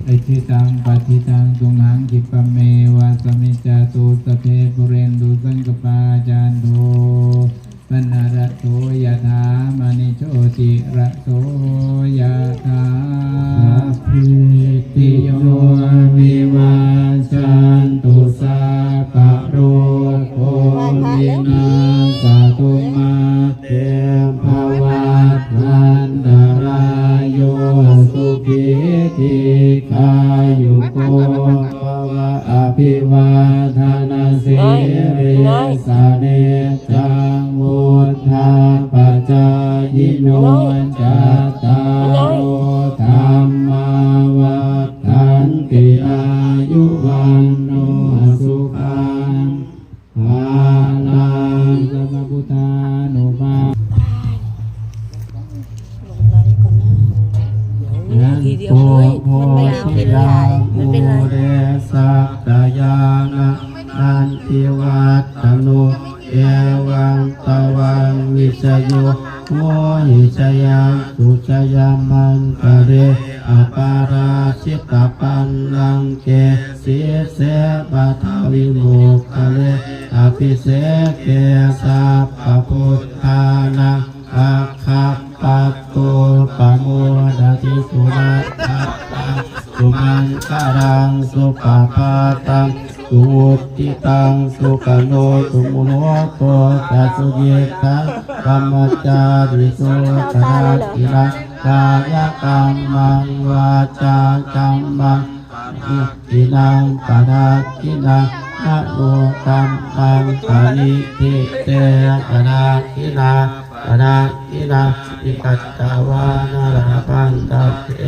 อชิตังปฏิตังตุมหังคิปะเมวะสมิจจตุสเพปุเรนตุสังกปาจานโทปนาระโสยถามณิโชติระโสยถาภิติโยวิวัชชันตุสัพพะโรโควินาศตุมาเตภวัตวันตรายโยสุขิติกายุโกภวะอภิวาทนาสิริสาเนจังวุฒาปัจจายโนจัตตารโอธรรมาวัฏันติอายุวันโนสุขังภาลังสัพพพุทธานุภาทีเดียวเลยมันไม่ยาวเป็นไรมันเป็นไรเรสักตายานะนันติวัตตโนเอวังตวังวิชโยโมหิชยาสุชยามันกะเรอปาราชิตาปันลังเกสีเสปัทวิโมกขะเลอภิเสเกสัพพะพุทธานังอาคาปัตโตปะโมดาติสุนัตถะสุมันคารังสุปาปาตังสุติตังสุขโนสุมุโนโตจัสุเยคะกัมมจาริโสกนาติระกายกรรมังวาจากรรมังอินังปะนาทินังนะโมกัมมังปะนิทิเตปะนาทินาปะนาทินาอิกัตตวานาลาปันตะเต